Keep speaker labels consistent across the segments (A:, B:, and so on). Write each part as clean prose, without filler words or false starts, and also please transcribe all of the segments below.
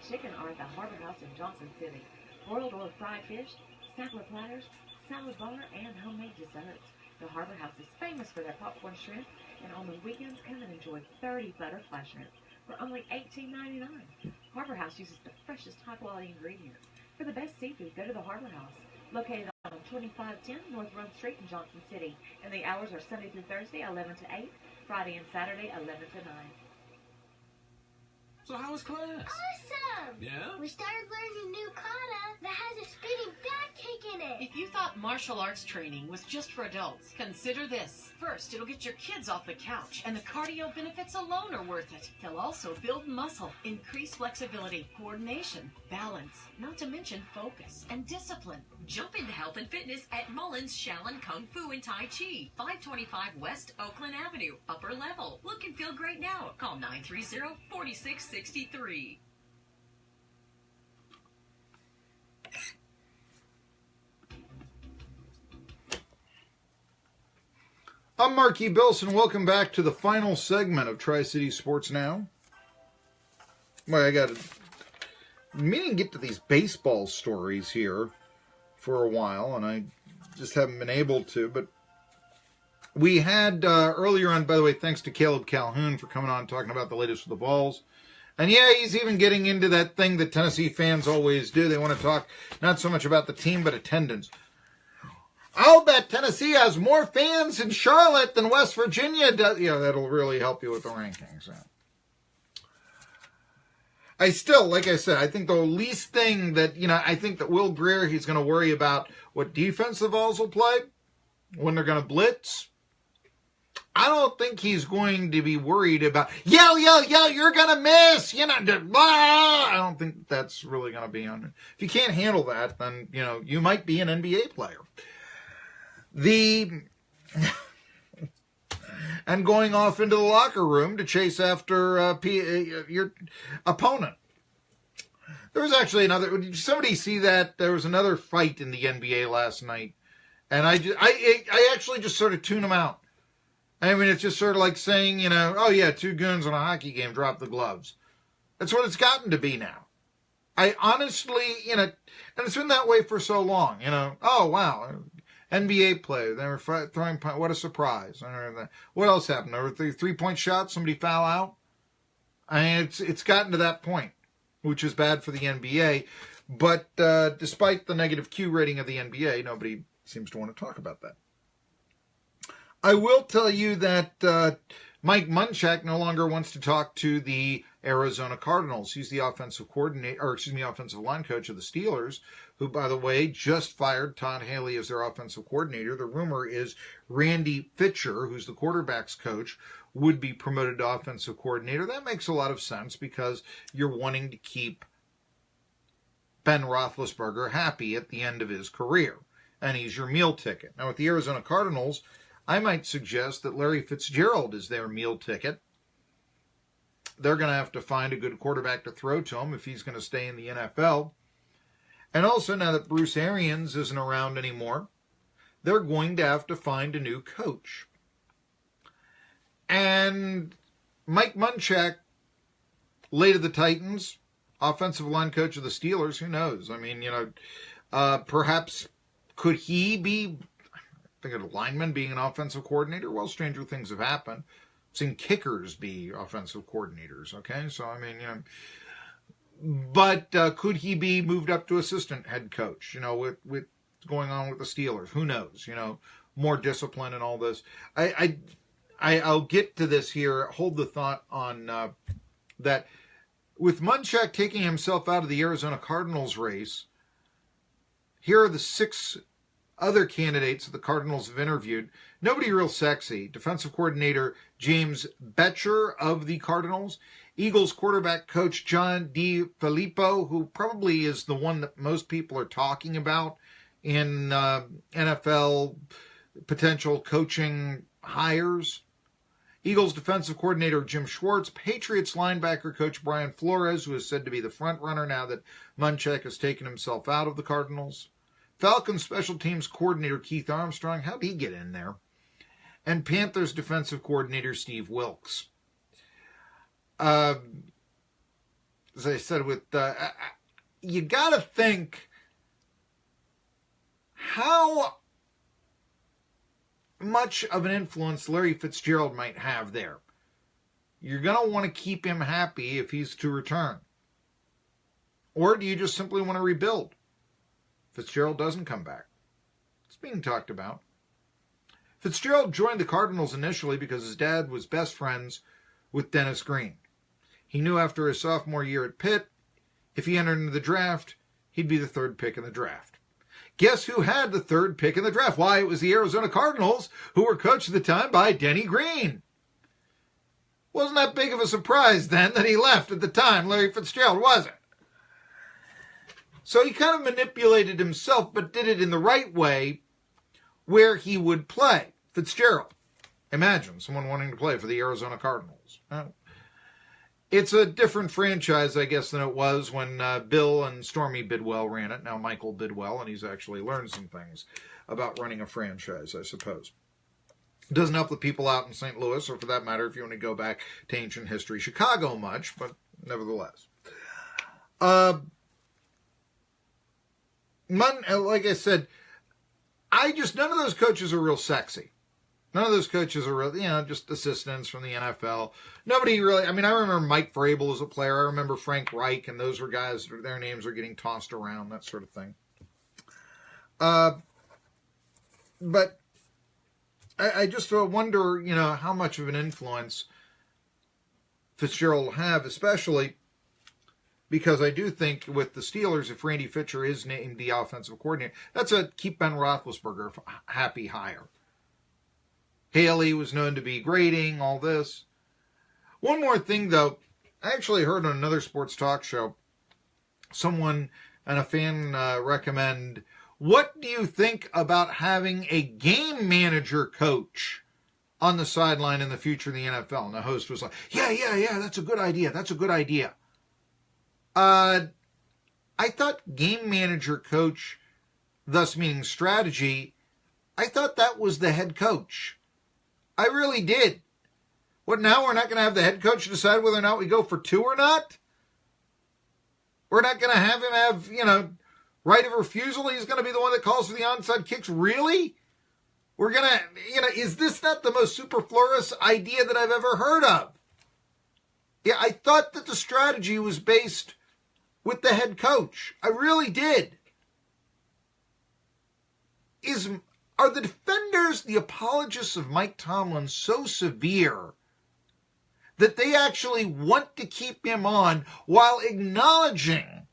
A: chicken are at the Harbor House in Johnson City. Broiled or fried fish, sampler platters, salad bar, and homemade desserts. The Harbor House is famous for their popcorn shrimp, and on the weekends come and enjoy 30 butterfly shrimp for only $18.99. Harbor House uses the freshest high-quality ingredients. For the best seafood, go to the Harbor House, located on 2510 North Rome Street in Johnson City, and the hours are Sunday through Thursday, 11 to 8, Friday and Saturday, 11 to 9.
B: So how was class?
C: Awesome!
B: Yeah?
C: We started learning a new kata that has a spinning back kick in it.
D: If you thought martial arts training was just for adults, consider this. First, it'll get your kids off the couch, and the cardio benefits alone are worth it. They'll also build muscle, increase flexibility, coordination, balance, not to mention focus and discipline.
E: Jump into health and fitness at Mullins Shaolin Kung Fu and Tai Chi, 525 West Oakland Avenue, upper level. Look and feel great now. Call 930-4663.
F: I'm Marky Billson. Welcome back to the final segment of Tri-City Sports Now. Well, I got to get to these baseball stories here for a while, and I just haven't been able to. But we had earlier on, by the way, thanks to Caleb Calhoun for coming on and talking about the latest with the Balls. And yeah, he's even getting into that thing that Tennessee fans always do. They want to talk not so much about the team, but attendance. I'll bet Tennessee has more fans in Charlotte than West Virginia does. Yeah, that'll really help you with the rankings. I still, like I said, I think the least thing that, I think that Will Grier, he's going to worry about what defense the Vols will play, when they're going to blitz. I don't think he's going to be worried about, yell, you're going to miss, blah. I don't think that's really going to be on it. If you can't handle that, then, you might be an NBA player. And going off into the locker room to chase after your opponent. There was actually another. Did somebody see that? There was another fight in the NBA last night, and I actually just sort of tune them out. I mean, it's just sort of like saying, oh yeah, two goons in a hockey game drop the gloves. That's what it's gotten to be now. I honestly, and it's been that way for so long. Oh wow. NBA player, they were throwing, what a surprise. What else happened? There were 3-point shots, somebody foul out. I mean, it's gotten to that point, which is bad for the NBA. But despite the negative Q rating of the NBA, nobody seems to want to talk about that. I will tell you that Mike Munchak no longer wants to talk to the Arizona Cardinals. He's the offensive line coach of the Steelers, who, by the way, just fired Todd Haley as their offensive coordinator. The rumor is Randy Fitcher, who's the quarterback's coach, would be promoted to offensive coordinator. That makes a lot of sense because you're wanting to keep Ben Roethlisberger happy at the end of his career, and he's your meal ticket. Now, with the Arizona Cardinals, I might suggest that Larry Fitzgerald is their meal ticket. They're going to have to find a good quarterback to throw to him if he's going to stay in the NFL. And also, now that Bruce Arians isn't around anymore, they're going to have to find a new coach. And Mike Munchak, late of the Titans, offensive line coach of the Steelers, who knows? I mean, perhaps could he be, I think, a lineman being an offensive coordinator? Well, stranger things have happened. I've seen kickers be offensive coordinators, okay? So, I mean, but could he be moved up to assistant head coach, with what's going on with the Steelers? Who knows, more discipline and all this. I'll get to this here. Hold the thought on that. With Munchak taking himself out of the Arizona Cardinals race, here are the 6 other candidates that the Cardinals have interviewed. Nobody real sexy. Defensive coordinator James Betcher of the Cardinals. Eagles quarterback coach John DeFilippo, who probably is the one that most people are talking about in NFL potential coaching hires. Eagles defensive coordinator Jim Schwartz. Patriots linebacker coach Brian Flores, who is said to be the front runner now that Munchak has taken himself out of the Cardinals. Falcons special teams coordinator Keith Armstrong. How'd he get in there? And Panthers defensive coordinator Steve Wilks. as I said, with you got to think how much of an influence Larry Fitzgerald might have there. You're going to want to keep him happy if he's to return. Or do you just simply want to rebuild? Fitzgerald doesn't come back. It's being talked about. Fitzgerald joined the Cardinals initially because his dad was best friends with Dennis Green. He knew after his sophomore year at Pitt, if he entered into the draft, he'd be the third pick in the draft. Guess who had the third pick in the draft? Why, it was the Arizona Cardinals, who were coached at the time by Denny Green. Wasn't that big of a surprise then that he left at the time, Larry Fitzgerald, was it? So he kind of manipulated himself, but did it in the right way where he would play. Fitzgerald. Imagine someone wanting to play for the Arizona Cardinals. It's a different franchise, I guess, than it was when Bill and Stormy Bidwell ran it. Now Michael Bidwell, and he's actually learned some things about running a franchise, I suppose. It doesn't help the people out in St. Louis, or for that matter, if you want to go back to ancient history, Chicago much, but nevertheless. Like I said, none of those coaches are real sexy. None of those coaches are really, just assistants from the NFL. Nobody really, I remember Mike Vrabel as a player. I remember Frank Reich, and those were guys, their names are getting tossed around, that sort of thing. But I just wonder, how much of an influence Fitzgerald will have, especially because I do think with the Steelers, if Randy Fitcher is named the offensive coordinator, that's a keep Ben Roethlisberger happy hire. Haley was known to be grading, all this. One more thing, though. I actually heard on another sports talk show, someone and a fan recommend, what do you think about having a game manager coach on the sideline in the future in the NFL? And the host was like, yeah, that's a good idea. That's a good idea. I thought game manager coach, thus meaning strategy, I thought that was the head coach. I really did. What, now we're not going to have the head coach decide whether or not we go for two or not? We're not going to have him have, right of refusal? He's going to be the one that calls for the onside kicks? Really? We're going to, is this not the most superfluous idea that I've ever heard of? Yeah, I thought that the strategy was based with the head coach. I really did. Are the defenders, the apologists of Mike Tomlin, so severe that they actually want to keep him on while acknowledging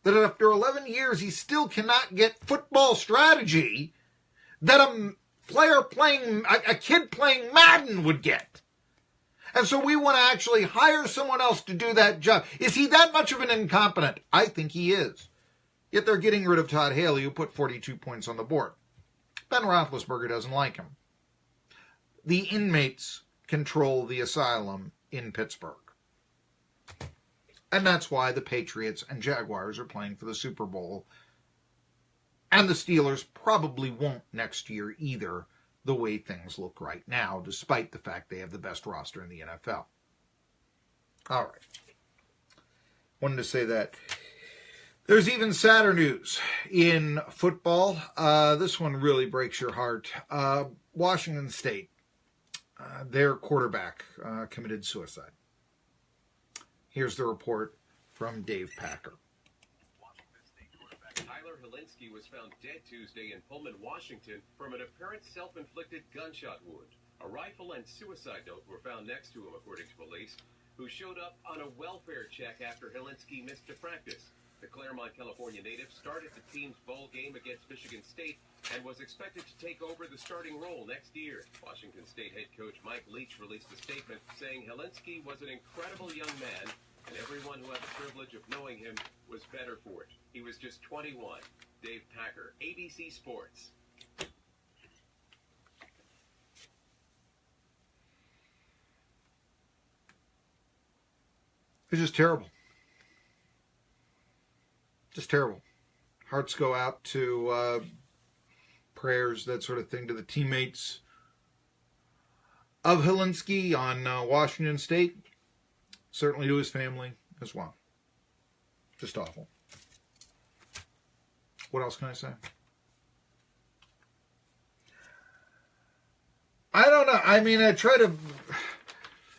F: that after 11 years he still cannot get football strategy that a kid playing Madden would get? And so we want to actually hire someone else to do that job. Is he that much of an incompetent? I think he is. Yet they're getting rid of Todd Haley, who put 42 points on the board. Ben Roethlisberger doesn't like him. The inmates control the asylum in Pittsburgh. And that's why the Patriots and Jaguars are playing for the Super Bowl. And the Steelers probably won't next year either, the way things look right now, despite the fact they have the best roster in the NFL. All right. Wanted to say that. There's even sadder news in football. This one really breaks your heart. Washington State, their quarterback committed suicide. Here's the report from Dave Packer.
B: Washington State quarterback Tyler Hilinski was found dead Tuesday in Pullman, Washington from an apparent self-inflicted gunshot wound. A rifle and suicide note were found next to him, according to police, who showed up on a welfare check after Hilinski missed a practice. The Claremont, California native started the team's bowl game against Michigan State and was expected to take over the starting role next year. Washington State head coach Mike Leach released a statement saying Hilinski was an incredible young man and everyone who had the privilege of knowing him was better for it. He was just 21. Dave Packer, ABC Sports.
F: It's just terrible. Just terrible. Hearts go out to prayers, that sort of thing, to the teammates of Hilinski on Washington State. Certainly to his family as well. Just awful. What else can I say? I don't know. I mean, I try to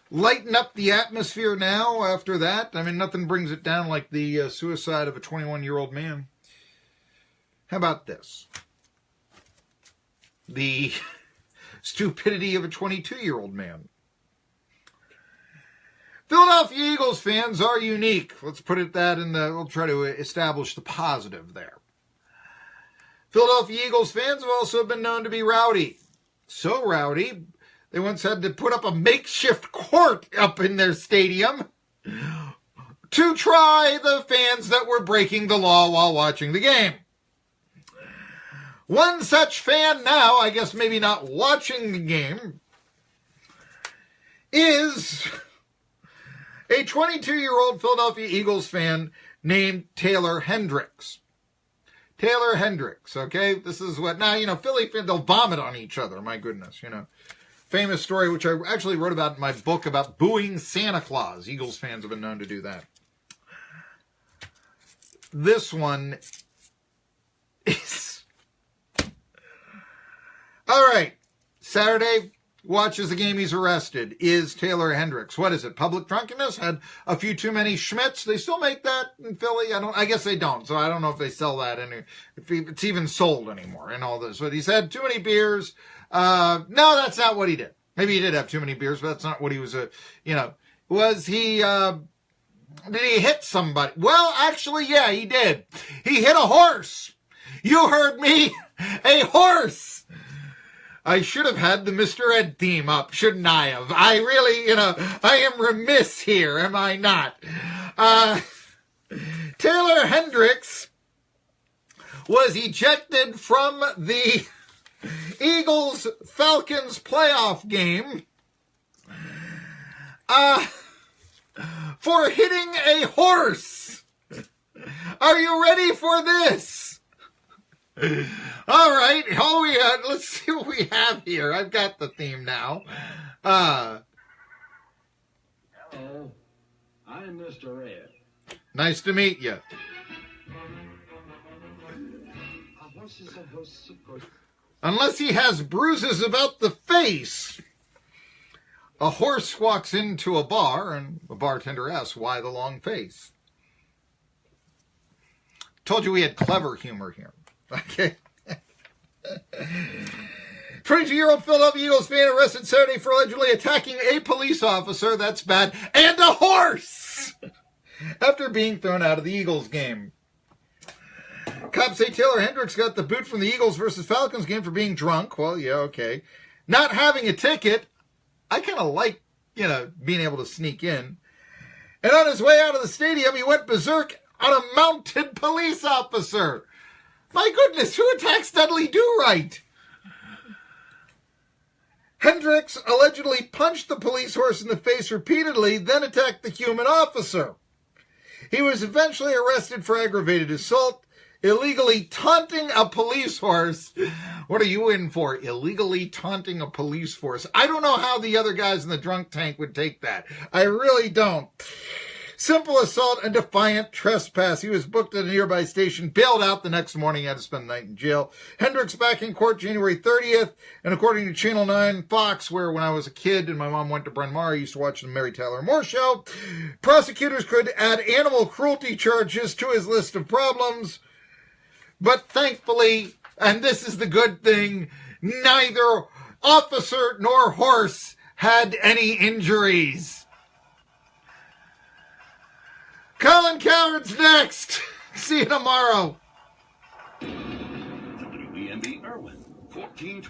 F: lighten up the atmosphere now after that. I mean, nothing brings it down like the suicide of a 21-year-old man. How about this? The stupidity of a 22-year-old man. Philadelphia Eagles fans are unique. Let's put it that we'll try to establish the positive there. Philadelphia Eagles fans have also been known to be rowdy. So rowdy, they once had to put up a makeshift court up in their stadium to try the fans that were breaking the law while watching the game. One such fan now, I guess maybe not watching the game, is a 22-year-old Philadelphia Eagles fan named Taylor Hendricks. Taylor Hendricks, okay? This is what, now, Philly fans, they'll vomit on each other, my goodness, Famous story, which I actually wrote about in my book about booing Santa Claus. Eagles fans have been known to do that. This one is... All right, Saturday... watches the game, he's arrested, is Taylor Hendricks. What is it? Public drunkenness? Had a few too many Schmitz? They still make that in Philly? I guess they don't, so I don't know if they sell that if it's even sold anymore and all this. But he's had too many beers. No, that's not what he did. Maybe he did have too many beers, but that's not what he was, Was he, did he hit somebody? Well, actually, yeah, he did. He hit a horse. You heard me. A horse. I should have had the Mr. Ed theme up, shouldn't I have? I really, I am remiss here, am I not? Taylor Hendricks was ejected from the Eagles-Falcons playoff game for hitting a horse. Are you ready for this? All right, let's see what we have here. I've got the theme now.
G: Hello, I'm Mr. Ed.
F: Nice to meet you. Unless he has bruises about the face. A horse walks into a bar, and the bartender asks, why the long face? Told you we had clever humor here. Okay. 22-year-old Philadelphia Eagles fan arrested Saturday for allegedly attacking a police officer, that's bad, and a horse after being thrown out of the Eagles game. Cops say Taylor Hendricks got the boot from the Eagles versus Falcons game for being drunk. Well, yeah, okay. Not having a ticket. I kind of like, being able to sneak in. And on his way out of the stadium, he went berserk on a mounted police officer. My goodness, who attacks Dudley Do-Right? Hendricks allegedly punched the police horse in the face repeatedly, then attacked the human officer. He was eventually arrested for aggravated assault, illegally taunting a police horse. What are you in for? Illegally taunting a police horse. I don't know how the other guys in the drunk tank would take that. I really don't. Simple assault and defiant trespass. He was booked at a nearby station, bailed out the next morning, had to spend the night in jail. Hendricks back in court January 30th, and according to Channel 9 Fox, where when I was a kid and my mom went to Bryn Mawr, I used to watch the Mary Tyler Moore Show, prosecutors could add animal cruelty charges to his list of problems, but thankfully, and this is the good thing, neither officer nor horse had any injuries. Colin Coward's next. See you tomorrow.
G: WBMB Irwin, 14